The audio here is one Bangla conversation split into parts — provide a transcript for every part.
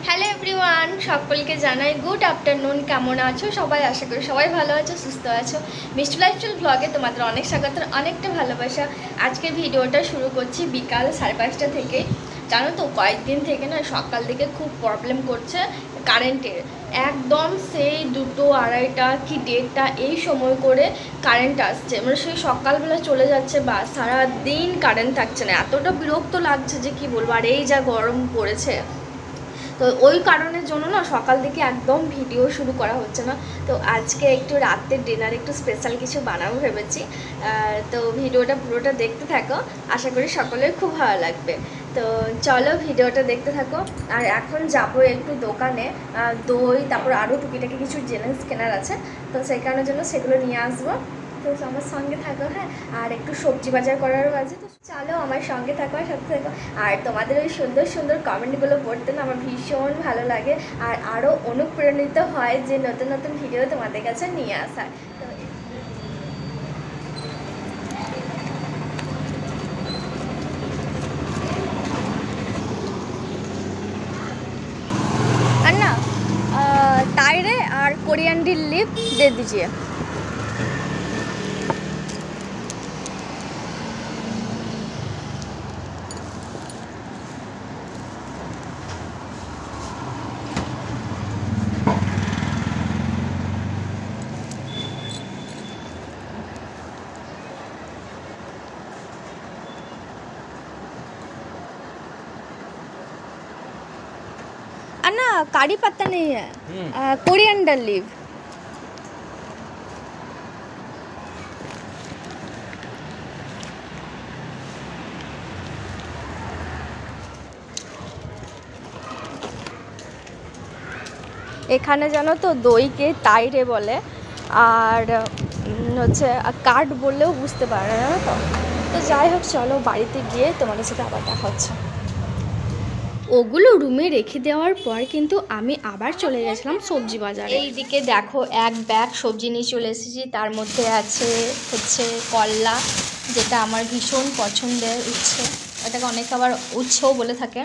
হ্যালো এভরিওয়ান, সকলকে জানাই গুড আফটারনুন। কেমন আছো সবাই? আশা করি সবাই ভালো আছো, সুস্থ আছো। মিষ্টি লাইফস্টাইল ব্লগে তোমাদের অনেক স্বাগত, অনেকটা ভালোবাসা। আজকের ভিডিওটা শুরু করছি বিকাল 5:30 থেকে। জানো তো কয়েকদিন থেকে না সকাল দিকে খুব প্রবলেম করছে কারেন্টের। একদম সেই 2টো 2:30 কি 1:30 এই সময় করে কারেন্ট আসছে, মানে সেই সকালবেলা চলে যাচ্ছে বা সারাদিন কারেন্ট থাকছে না। এতটা বিরক্ত লাগছে যে কি বলবো। আর এই যা গরম পড়েছে, তো ওই কারণের জন্য না সকাল থেকে একদম ভিডিও শুরু করা হচ্ছে না। তো আজকে একটু রাতের ডিনার একটু স্পেশাল কিছু বানাবো ভেবেছি। তো ভিডিওটা পুরোটা দেখতে থাকো, আশা করি সকলের খুব ভালো লাগবে। তো চলো ভিডিওটা দেখতে থাকো। আর এখন যাবো একটু দোকানে, দই তারপর আরও টুকিটাকি কিছু জিনিস কেনার আছে, তো সেই কারণের জন্য সেগুলো নিয়ে আসবো। তো আমার সঙ্গে থাকো, হ্যাঁ। আর একটু সবজি বাজার করারও আছে, তো চলো আমার সঙ্গে থাকো আর সাথে থাকো। আর তোমাদের ওই সুন্দর সুন্দর কমেন্টগুলো পড়তে না আমার ভীষণ ভালো লাগে, আর আরও অনুপ্রাণিত হয় যে নতুন নতুন ভিডিও তোমাদের কাছে নিয়ে আসার। তো আর না तायरे और कोरिएंडर लीफ दे दीजिए। अन्ना कड़ी पत्ता नहीं है, कोरिएंडर लीफ। এখানে জানো তো দইকে তাইরে বলে, আর হচ্ছে কাঠ বললেও বুঝতে পারে না, জানো তো। তো যাই হোক, চলো বাড়িতে গিয়ে তোমাদের সাথে আবার দেখা হচ্ছে। ওগুলো রুমে রেখে দেওয়ার পর কিন্তু আমি আবার চলে গেছিলাম সবজি বাজারে। এইদিকে দেখো এক ব্যাগ সবজি নিয়ে চলে এসেছি। তার মধ্যে আছে হচ্ছে করলা, যেটা আমার ভীষণ পছন্দের উচ্ছে, এটাকে অনেকে আবার উচ্ছেও বলে থাকে।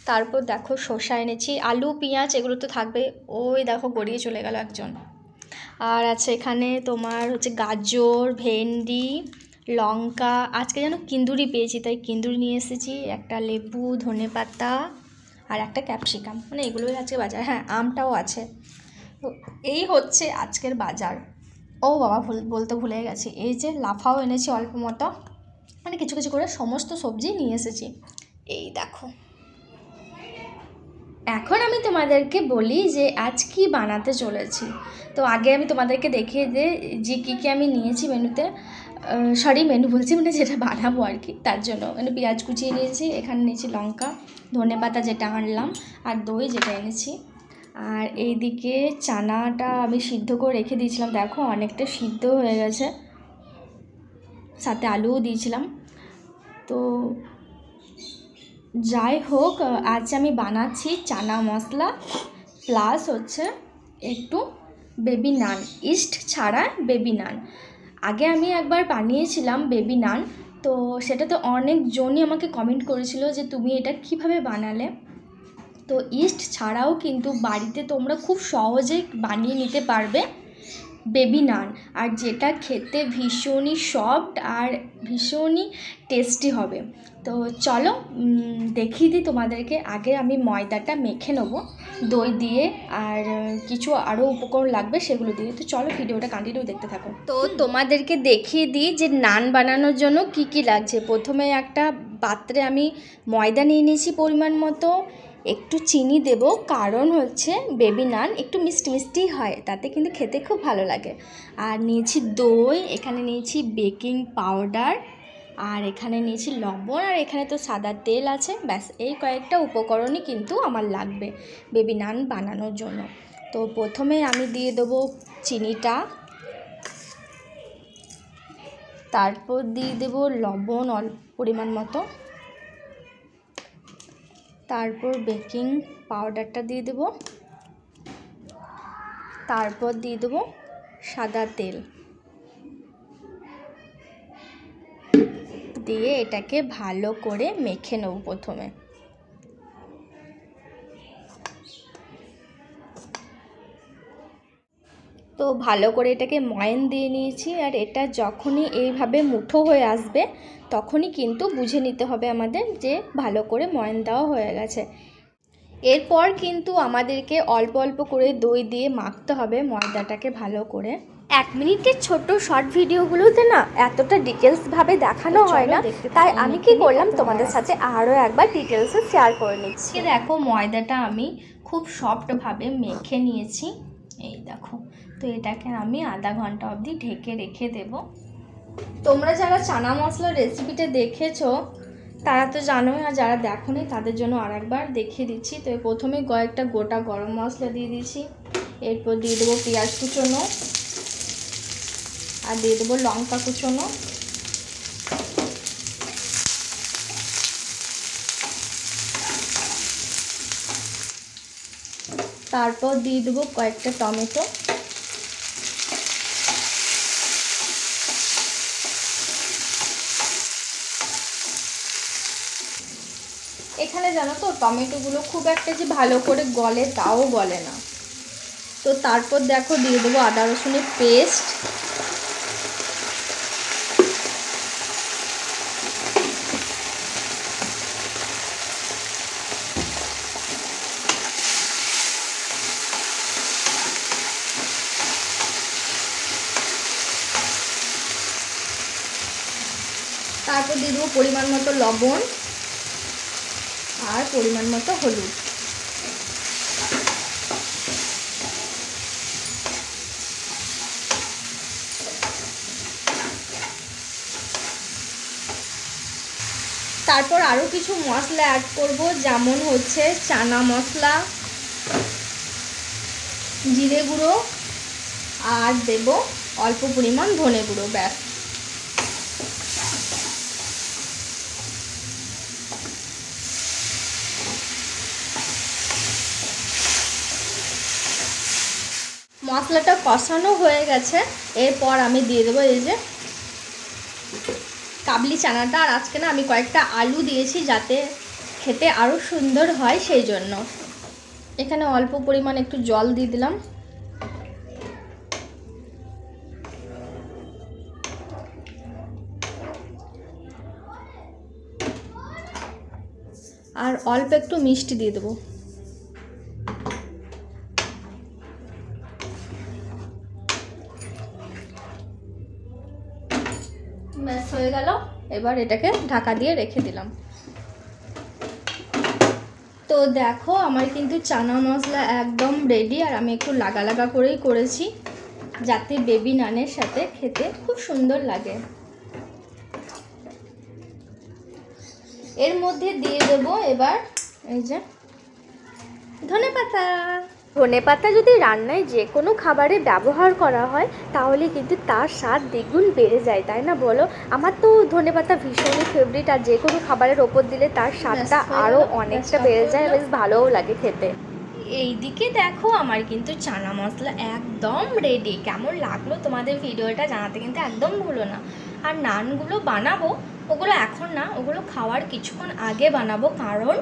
তারপর দেখো শসা এনেছি, আলু পেঁয়াজ এগুলো তো থাকবে। ওই দেখো গড়িয়ে চলে গেল একজন। আর আছে এখানে তোমার হচ্ছে গাজর, ভেন্ডি, লঙ্কা। আজকে যেন কিন্দুরি পেয়েছি, তাই কিন্দুরি নিয়ে এসেছি। একটা লেবু, ধনেপাতা আর একটা ক্যাপসিকাম, মানে এগুলোই আজকে বাজার। হ্যাঁ, আমটাও আছে। তো এই হচ্ছে আজকের বাজার। ও বাবা, বলতে ভুলে গেছি, এই যে লাফাও এনেছি অল্প মতো, মানে কিছু কিছু করে সমস্ত সবজি নিয়ে এসেছি। এই দেখো। এখন আমি তোমাদেরকে বলি যে আজ কি বানাতে চলেছি। তো আগে আমি তোমাদেরকে দেখিয়ে দিই যে কী কী আমি নিয়েছি মেনুতে। সরি, মেনু বলছি, মানে যেটা বানাবো আর কি, তার জন্য মানে পেঁয়াজ কুচিয়ে নিয়েছি, এখানে নিয়েছি লঙ্কা, ধনেপাতা যেটা আনলাম, আর দই যেটা এনেছি। আর এইদিকে চানাটা আমি সিদ্ধ করে রেখে দিয়েছিলাম, দেখো অনেকটা সিদ্ধ হয়ে গেছে, সাথে আলুও দিয়েছিলাম। তো যাই হোক, আজ আমি বানাচ্ছি চানা মশলা প্লাস হচ্ছে একটু বেবি নান, ইস্ট ছাড়া বেবি নান। আগে আমি একবার বানিয়েছিলাম বেবি নান, তো সেটা তো অনেকজনই আমাকে কমেন্ট করেছিল যে তুমি এটা কিভাবে বানালে। তো ইস্ট ছাড়াও কিন্তু বাড়িতে তোমরা খুব সহজেই বানিয়ে নিতে পারবে বেবি নান, আর যেটা খেতে ভীষণই সফট আর ভীষণই টেস্টি হবে। তো চলো দেখিয়ে দিই তোমাদেরকে। আগে আমি ময়দাটা মেখে নেবো দই দিয়ে, আর কিছু আরও উপকরণ লাগবে সেগুলো দিয়ে। তো চলো ভিডিওটা কন্টিনিউ দেখতে থাকো। তো তোমাদেরকে দেখিয়ে দিই যে নান বানানোর জন্য কি কি লাগছে। প্রথমে একটা পাত্রে আমি ময়দা নিয়ে নিয়েছি পরিমাণ মতো, একটু চিনি দেব, কারণ হচ্ছে বেবি নান একটু মিষ্টি মিষ্টি হয়, তাতে কিন্তু খেতে খুব ভালো লাগে। আর নিয়েছি দই, এখানে নিয়েছি বেকিং পাউডার, আর এখানে নিয়েছি লবণ, আর এখানে তো সাদা তেল আছে। ব্যাস এই কয়েকটা উপকরণই কিন্তু আমার লাগবে বেবি নান বানানোর জন্য। তো প্রথমে আমি দিয়ে দেবো চিনিটা, তারপর দিয়ে দেবো লবণ অল্প পরিমাণ মতো, তারপর বেকিং পাউডারটা দিয়ে দেব, তারপর দিয়ে দেবো সাদা তেল, দিয়ে এটাকে ভালো করে মেখে নেব প্রথমে। তো ভালো করে এটাকে ময়ান দিয়ে নিয়েছি। আর এটা যখনই এইভাবে মুঠো হয়ে আসবে তখনই কিন্তু বুঝে নিতে হবে আমাদের যে ভালো করে ময়ান দেওয়া হয়ে গেছে। এরপর কিন্তু আমাদেরকে অল্প অল্প করে দই দিয়ে মাখতে হবে ময়দাটাকে ভালো করে। 1 মিনিটের ছোট্ট শর্ট ভিডিওগুলোতে না এতটা ডিটেলসভাবে দেখানো হয় না, তাই আমি কি করলাম তোমাদের সাথে আরও একবার ডিটেলসে শেয়ার করে নিচ্ছি। দেখো ময়দাটা আমি খুব সফটভাবে মেখে নিয়েছি, এই দেখো। তো এটাকে আমি আধা ঘন্টা অবধি ঢেকে রেখে দেব। তোমরা যারা চানা মশলার রেসিপিটা দেখেছো তারা তো জানোই, আর যারা দেখোনি তাদের জন্য আরেকবার দেখিয়ে দিচ্ছি। তো প্রথমে কয়েকটা গোটা গরম মশলা দিয়ে দিচ্ছি, এরপর দিয়ে দেবো পেঁয়াজ কুচোনো, আর দিয়ে দেবো লঙ্কা কুচোনো, তারপর দিয়ে দেবো কয়েকটা টমেটো, এখানে জানো তো টমেটোগুলো খুব একটা যে ভালো করে গলে তাও গলে না। তো তারপর দেখো দিয়ে দেবো আদা রসুনের পেস্ট, তারপর দিয়ে দেবো পরিমাণ মতো লবণ আর পরিমাণ মতো হলুদ। তারপর আরও কিছু মশলা অ্যাড করব, যেমন হচ্ছে চানা মশলা, জিরে গুঁড়ো, আর দেব অল্প পরিমাণ ধনে গুঁড়ো, ব্যাস। মশলাটা কষানো হয়ে গেছে, এরপর আমি দিয়ে দেবো এই যে কাবলি চানাটা। আর আজকে না আমি কয়েকটা আলু দিয়েছি যাতে খেতে আরও সুন্দর হয়, সেই জন্য এখানে অল্প পরিমাণ একটু জল দিয়ে দিলাম। আর অল্প একটু মিষ্টি দিয়ে দেবো। ব্যাস হয়ে গেল, এবার এটাকে ঢাকা দিয়ে রেখে দিলাম। তো দেখো আমার কিন্তু চানা মশলা একদম রেডি, আর আমি একটু লাগা লাগা করেই করেছি যাতে বেবি নানের সাথে খেতে খুব সুন্দর লাগে। এর মধ্যে দিয়ে দেবো এবার এই যে ধনেপাতা। ধনেপাতা যদি রান্নায় যে কোনো খাবারে ব্যবহার করা হয় তাহলে কিন্তু তার স্বাদ দ্বিগুণ বেড়ে যায়, তাই না বলো? আমার তো ধনেপাতা ভীষণই ফেভারিট, আর যে কোনো খাবারের ওপর দিলে তার স্বাদটা আরও অনেকটা বেড়ে যায়, বেশ ভালোও লাগে খেতে। এইদিকে দেখো আমার কিন্তু চানা মশলা একদম রেডি। কেমন লাগলো তোমাদের ভিডিওটা জানাতে কিন্তু একদম ভুলো না। আর নানগুলো বানাবো, ওগুলো এখন না, ওগুলো খাওয়ার কিছুক্ষণ আগে বানাবো, কারণ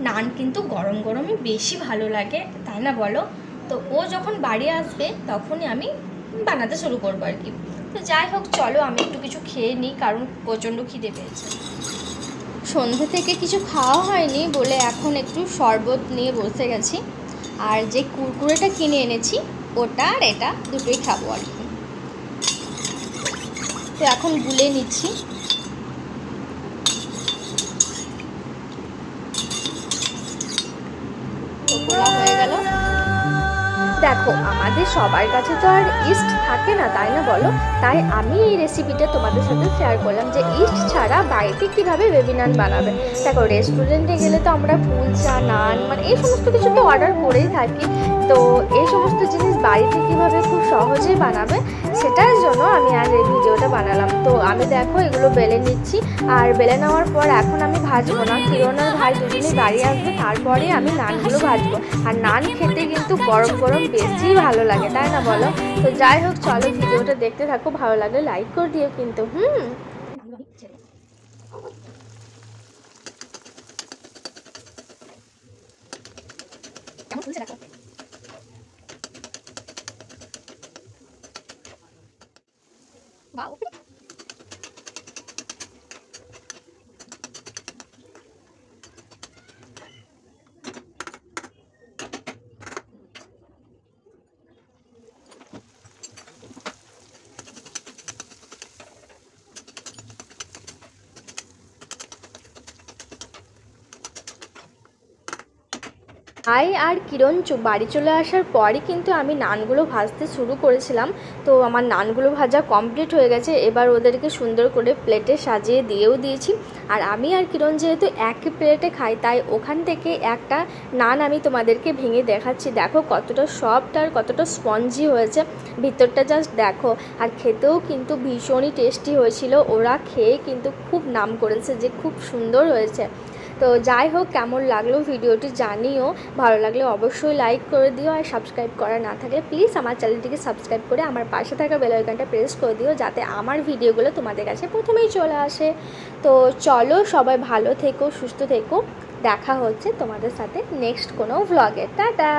নান কিন্তু গরম গরমই বেশি ভালো লাগে, তাই না বলো? তো ও যখন বাড়ি আসবে তখনই আমি বানাতে শুরু করবো আর কি। তো যাই হোক, চলো আমি একটু কিছু খেয়ে নিই, কারণ প্রচণ্ড খিদে পেয়েছে। সন্ধ্যে থেকে কিছু খাওয়া হয়নি বলে এখন একটু শরবত নিয়ে বসে গেছি। আর যে কুরকুরেটা কিনে এনেছি ওটা আর এটা দুটোই খাবো আর কি। তো এখন গুলে নিচ্ছি। হয়ে গেল। দেখো আমাদের সবার কাছে তো আর ইস্ট থাকে না, তাই না বলো? তাই আমি এই রেসিপিটা তোমাদের সাথে শেয়ার করলাম যে ইস্ট ছাড়া বাড়িতে কীভাবে বেবি নান বানাবে। দেখো রেস্টুরেন্টে গেলে তো আমরা কুলচা, নান মানে এই সমস্ত কিছু তো অর্ডার করেই থাকি। তো এই সমস্ত জিনিস বাড়িতে কীভাবে খুব সহজেই বানাবে সেটার জন্য আমি আজ এই ভিডিওটা বানালাম। তো আমি দেখো এগুলো বেলে নিচ্ছি, আর বেলে নেওয়ার পর এখন আমি ভাজবো না, কিরণ আর ভাই দুজনেই বাড়ি আসবে, তারপরে আমি নানগুলো ভাজবো। আর নান খেতে কিন্তু গরম গরম বেশি ভালো লাগে, তাই না বলো? তো যাই হোক, চলো ভিডিওটা দেখতে থাকো, ভালো লাগলে লাইক করে দিও কিন্তু। ভাই আর কিরণ বাড়ি চলে আসার পরই কিন্তু আমি নানগুলো ভাজতে শুরু করেছিলাম। তো আমার নানগুলো ভাজা কমপ্লিট হয়ে গেছে। এবার ওদেরকে সুন্দর করে প্লেটে সাজিয়ে দিয়েও দিয়েছি। আর আমি আর কিরণ যেহেতু একই প্লেটে খাই, তাই ওখান থেকে একটা নান আমি তোমাদেরকে ভেঙে দেখাচ্ছি। দেখো কতটা সফট আর কতটা স্পঞ্জি হয়েছে, ভিতরটা জাস্ট দেখো। আর খেতেও কিন্তু ভীষণই টেস্টি হয়েছিল। ওরা খেয়ে কিন্তু খুব নাম করেছে যে খুব সুন্দর হয়েছে। তো যাই হোক, কেমন লাগলো ভিডিওটি জানিও। ভালো লাগলে অবশ্যই লাইক করে দিও, আর সাবস্ক্রাইব করা না থাকলে প্লিজ আমার চ্যানেলটিকে সাবস্ক্রাইব করে আমার পাশে থাকা বেল আইকনটা প্রেস করে দিও, যাতে আমার ভিডিওগুলো তোমাদের কাছে প্রথমেই চলে আসে। তো চলো, সবাই ভালো থেকো, সুস্থ থেকো। দেখা হচ্ছে তোমাদের সাথে নেক্সট কোনো ভ্লগে। টাটা।